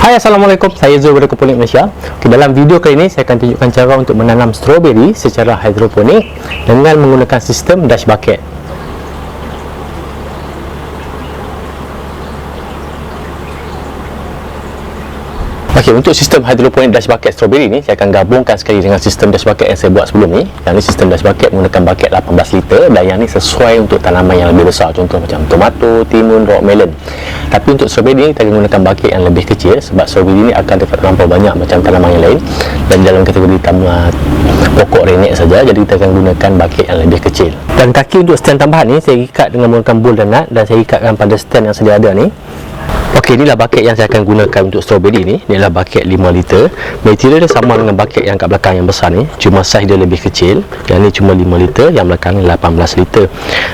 Hai, Assalamualaikum. Saya Zul dari Hidroponik Malaysia. Dalam video kali ini saya akan tunjukkan cara untuk menanam stroberi secara hidroponik dengan menggunakan sistem dash bucket. Okey, untuk sistem hidroponik dash bucket stroberi ni saya akan gabungkan sekali dengan sistem dash bucket yang saya buat sebelum ni. Yang ni sistem dash bucket menggunakan bucket 18 liter dan yang ni sesuai untuk tanaman yang lebih besar, contoh macam tomato, timun, rock melon. Tapi untuk stroberi ni kita akan gunakan bucket yang lebih kecil sebab stroberi ni akan dapat terlampau banyak macam tanaman yang lain dan dalam kategori pokok renek saja, jadi kita akan gunakan bucket yang lebih kecil. Dan kaki untuk stand tambahan ni saya ikat dengan menggunakan bolt dan nut dan saya ikatkan pada stand yang sedia ada ni. Okey, inilah bucket yang saya akan gunakan untuk stroberi ni. Ini adalah bucket 5 liter. Material dia sama dengan bucket yang kat belakang yang besar ni, cuma saiz dia lebih kecil. Yang ni cuma 5 liter, yang belakang ni 18 liter.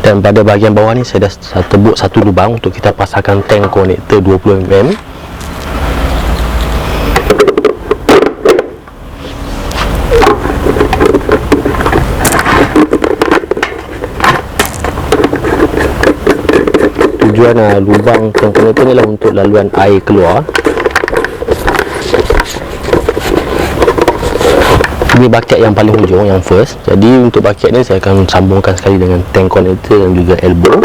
Dan pada bahagian bawah ni saya dah tebuk satu lubang untuk kita pasangkan tank konektor 20mm. Tujuan lubang tank konektor ni lah untuk laluan air keluar. Ini bucket yang paling hujung, yang first. Jadi untuk bucket ni saya akan sambungkan sekali dengan tank konektor dan juga elbow.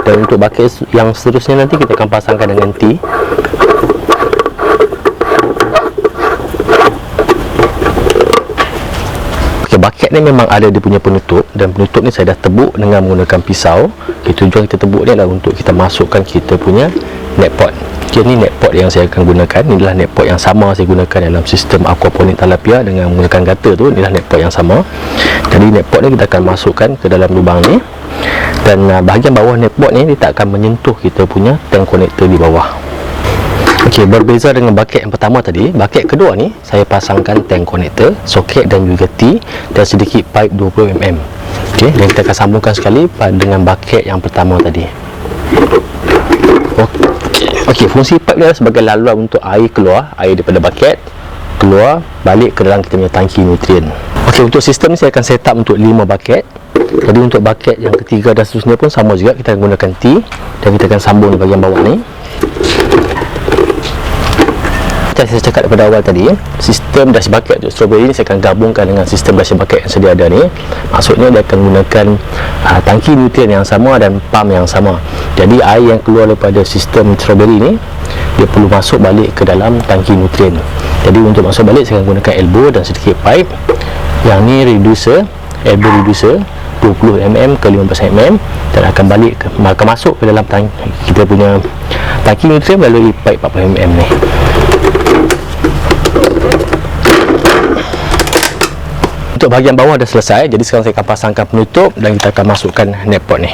Dan untuk bucket yang seterusnya nanti kita akan pasangkan dengan T. Bucket ni memang ada dia punya penutup, dan penutup ni saya dah tebuk dengan menggunakan pisau. Tujuan kita tebuk ni adalah untuk kita masukkan kita punya net pot. Okay, ni net pot yang saya akan gunakan. Ni adalah net pot yang sama saya gunakan dalam sistem aquaponik tilapia dengan menggunakan gutter tu. Inilah net pot yang sama. Jadi net pot ni kita akan masukkan ke dalam lubang ni, dan bahagian bawah net pot ni dia tak akan menyentuh kita punya tank konektor di bawah. Okey, berbeza dengan bucket yang pertama tadi, bucket kedua ni saya pasangkan tank konektor, soket dan juga T dan sedikit pipe 20mm. Okey, dan kita akan sambungkan sekali dengan bucket yang pertama tadi. Okey, fungsi pipe dia sebagai laluan untuk air keluar, air daripada bucket keluar balik ke dalam kita punya tangki nutrien. Okey, untuk sistem ni saya akan set up untuk 5 bucket. Jadi untuk bucket yang ketiga dan seterusnya pun sama juga, kita akan gunakan T dan kita akan sambung di bahagian bawah ni. Saya cakap daripada awal tadi, sistem dash bucket untuk stroberi ni saya akan gabungkan dengan sistem dash bucket yang sedia ada ni. Maksudnya dia akan menggunakan tangki nutrien yang sama dan pump yang sama. Jadi air yang keluar daripada sistem stroberi ni dia perlu masuk balik ke dalam tangki nutrien. Jadi untuk masuk balik saya akan gunakan elbow dan sedikit pipe. Yang ni reducer, elbow reducer 20mm ke 15mm, dan akan balik akan masuk ke dalam kita punya tangki nutrien melalui pipe 40mm ni. Untuk bahagian bawah dah selesai, jadi sekarang saya akan pasangkan penutup dan kita akan masukkan net pot ni.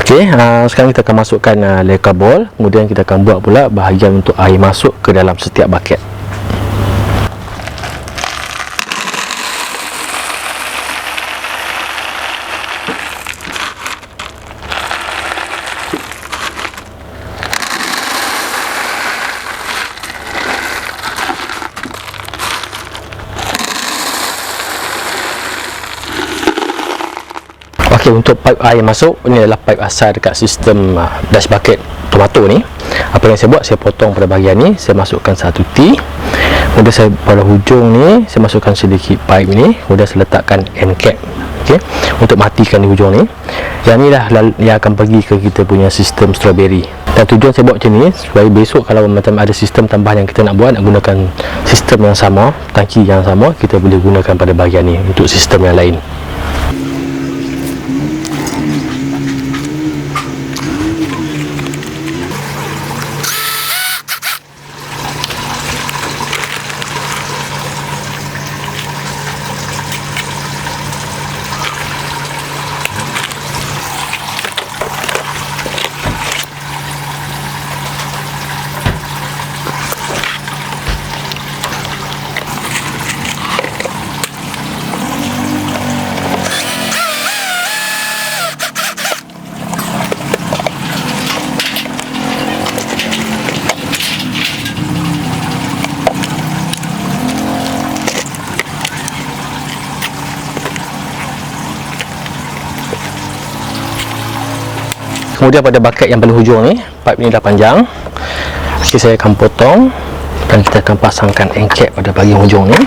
Okey, sekarang kita akan masukkan leka ball, kemudian kita akan buat pula bahagian untuk air masuk ke dalam setiap bucket. Okey, untuk pipe air masuk, ini adalah pipe asal dekat sistem dash bucket tomato ni. Apa yang saya buat, saya potong pada bahagian ni, saya masukkan satu T, kemudian saya pada hujung ni saya masukkan sedikit pipe ni, kemudian saya letakkan end cap. Okey, untuk matikan di hujung ni. Yang ni lah yang akan pergi ke kita punya sistem stroberi. Dan tujuan saya buat macam ni supaya besok kalau macam ada sistem tambahan yang kita nak buat, nak gunakan sistem yang sama, tangki yang sama, kita boleh gunakan pada bahagian ni untuk sistem yang lain. Kemudian pada bucket yang paling hujung ni, pipe ni dah panjang. Okay, saya akan potong dan kita akan pasangkan end cap pada bahagian hujung ni.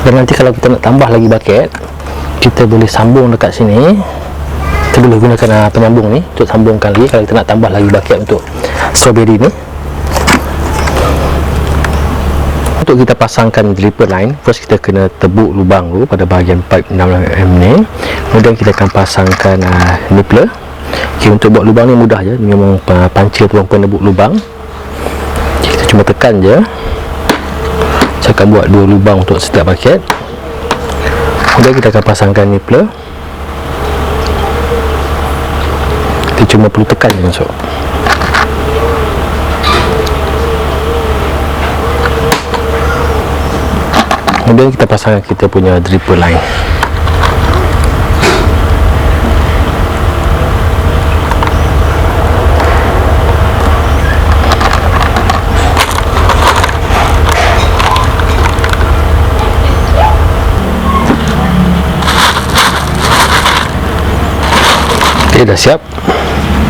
Dan nanti kalau kita nak tambah lagi bucket, kita boleh sambung dekat sini. Kita boleh gunakan penyambung ni untuk sambungkan lagi kalau kita nak tambah lagi bucket untuk strawberry ni. Untuk kita pasangkan dripper line, first kita kena tebuk lubang dulu pada bahagian pipe 16mm ni. Kemudian kita akan pasangkan nippler. Okay, untuk buat lubang ni mudah je, memang puncher tu penebuk lubang. Okay, kita cuma tekan je. Saya akan buat 2 lubang untuk setiap bucket. Kemudian kita akan pasangkan nippler. Kita cuma perlu tekan je masuk. Kemudian kita pasangkan kita punya dripper line. Okay, dah siap.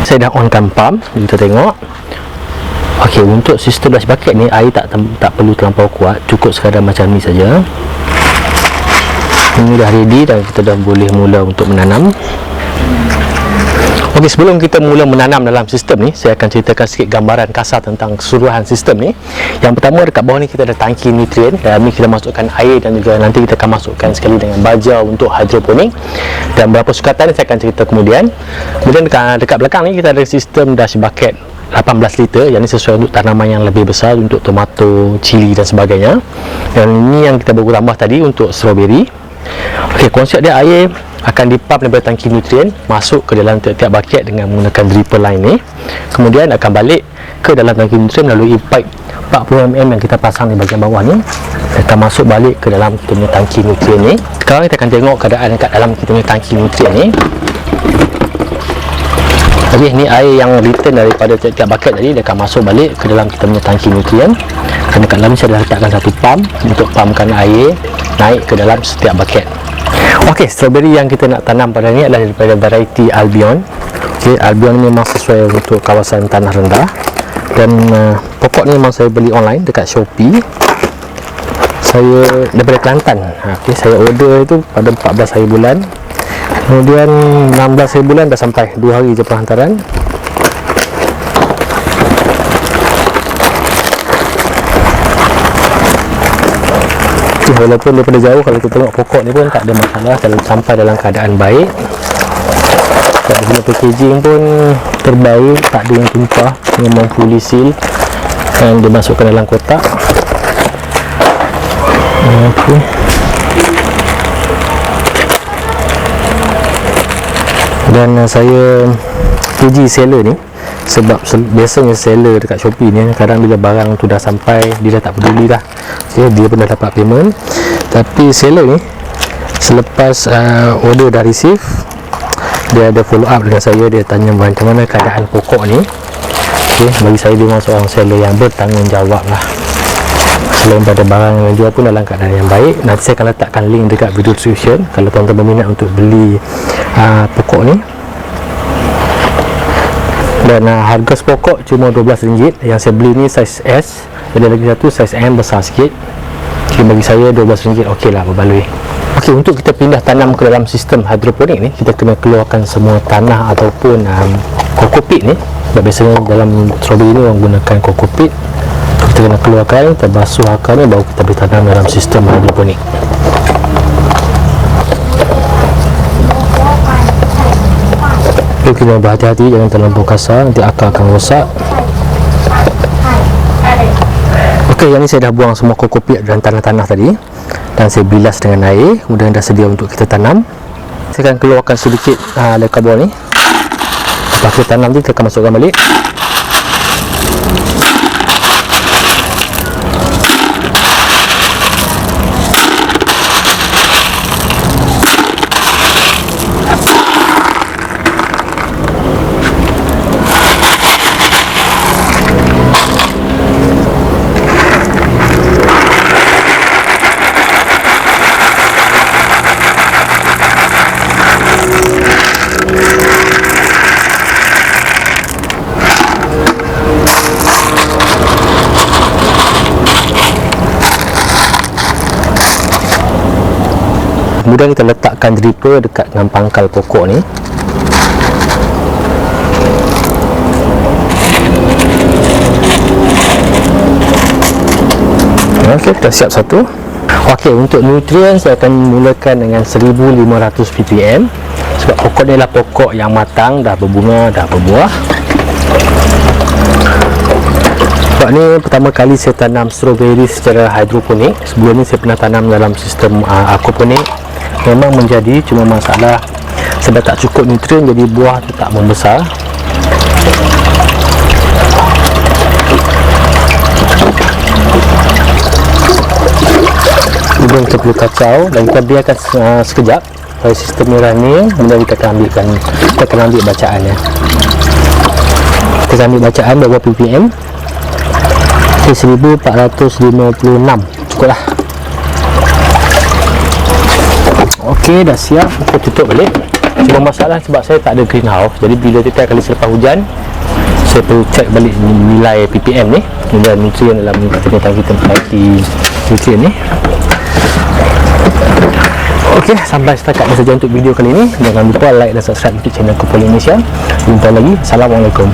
Saya dah onkan pump. Kita tengok. Okey, untuk sistem dash bucket ni air tak perlu terlampau kuat, cukup sekadar macam ni saja. Ini dah ready dan kita dah boleh mula untuk menanam. Okey, sebelum kita mula menanam dalam sistem ni, saya akan ceritakan sikit gambaran kasar tentang keseluruhan sistem ni. Yang pertama, dekat bawah ni kita ada tangki nutrien. Dalam ni kita masukkan air dan juga nanti kita akan masukkan sekali dengan baja untuk hidroponik. Dan berapa sukatan ni saya akan cerita kemudian. Kemudian dekat belakang ni kita ada sistem dash bucket 18 liter, yang ini sesuai untuk tanaman yang lebih besar, untuk tomato, cili dan sebagainya. Dan ini yang kita baru tambah tadi untuk strawberry. Okey, konsep dia, air akan dipump daripada tangki nutrien masuk ke dalam tiap-tiap bucket dengan menggunakan dripper line ni. Kemudian akan balik ke dalam tangki nutrien melalui pipe 40mm yang kita pasang di bahagian bawah ni. Akan masuk balik ke dalam kita punya tangki nutrien ni. Sekarang kita akan tengok keadaan dekat dalam kita punya tangki nutrien ni. Okey, ni air yang return daripada tiap-tiap bucket tadi, dia akan masuk balik ke dalam kita punya tangki nutrien. Dan dekat dalam ni saya dah letakkan satu pump untuk pumpkan air naik ke dalam setiap bucket. Okey, strawberry yang kita nak tanam pada ni adalah daripada variety Albion. Okey, Albion ni memang sesuai untuk kawasan tanah rendah. Dan pokok ni memang saya beli online dekat Shopee. Saya daripada Kelantan. Okey, saya order itu pada 14 hari bulan. Kemudian 16 hari bulan dah sampai, 2 hari je penghantaran. Walaupun daripada jauh, kalau kita tengok pokok ni pun tak ada masalah, kalau sampai dalam keadaan baik. Dan guna packaging pun terbaik, tak ada yang tumpah, memang fully seal dan dimasukkan dalam kotak. Okey. Dan saya puji seller ni, sebab biasanya seller dekat Shopee ni kadang bila barang tu dah sampai, dia dah tak peduli dah. Okay, dia pun dah dapat payment. Tapi seller ni, selepas order dah receive, dia ada follow up dengan saya. Dia tanya macam mana keadaan pokok ni. Okay, bagi saya dia memang seorang seller yang bertanggungjawab lah. Selain pada barang yang jual pun dalam keadaan yang baik. Nanti saya akan letakkan link dekat video description kalau tuan-tuan berminat untuk beli pokok ni. Dan harga sepokok cuma RM12. Yang saya beli ni saiz S. Ada lagi satu saiz M besar sikit. Okay, bagi saya RM12 okey lah, berbaloi. Okey, untuk kita pindah tanam ke dalam sistem hidroponik ni, kita kena keluarkan semua tanah ataupun kokopit ni. Sebab biasanya dalam strawberry ni orang gunakan kokopit. Kita kena keluarkan, kita basuh akar ni, baru kita boleh tanam dalam sistem hidroponik. Okay, kena berhati-hati, jangan terlampau kasar, nanti akar akan rosak. Okey, yang ni saya dah buang semua kokopit dan tanah-tanah tadi, dan saya bilas dengan air. Kemudian dah sedia untuk kita tanam. Saya akan keluarkan sedikit dekat bawah ni. Lepas kita tanam tu, kita akan masukkan balik. kemudian kita letakkan dripper dekat dengan pangkal pokok ni. Okey, kita siap satu. Okey, untuk nutrien saya akan mulakan dengan 1500 ppm sebab pokok ni adalah pokok yang matang, dah berbunga, dah berbuah. Sebab ni pertama kali saya tanam strawberry secara hidroponik. Sebelum ni saya pernah tanam dalam sistem aquaponik. Memang menjadi, cuma masalah sebab tak cukup nutrien, jadi buah tu tak membesar. Kemudian kita perlu kacau dan kita biarkan sekejap supaya sistem ni running. Kemudian kita akan ambil bacaannya. Kita akan ambil bacaan berapa ppm. 1456 cukup lah. Okey, dah siap. Kita tutup balik. Cuma masalah sebab saya tak ada greenhouse, jadi bila setiap kali selepas hujan saya perlu check balik nilai ppm ni, nilai nutrien dalam tangki tempati nutrien ni. Okey, sampai setakat ini saja untuk video kali ini. Jangan lupa like dan subscribe YouTube channel Aqua Polynesia. Jumpa lagi. Assalamualaikum.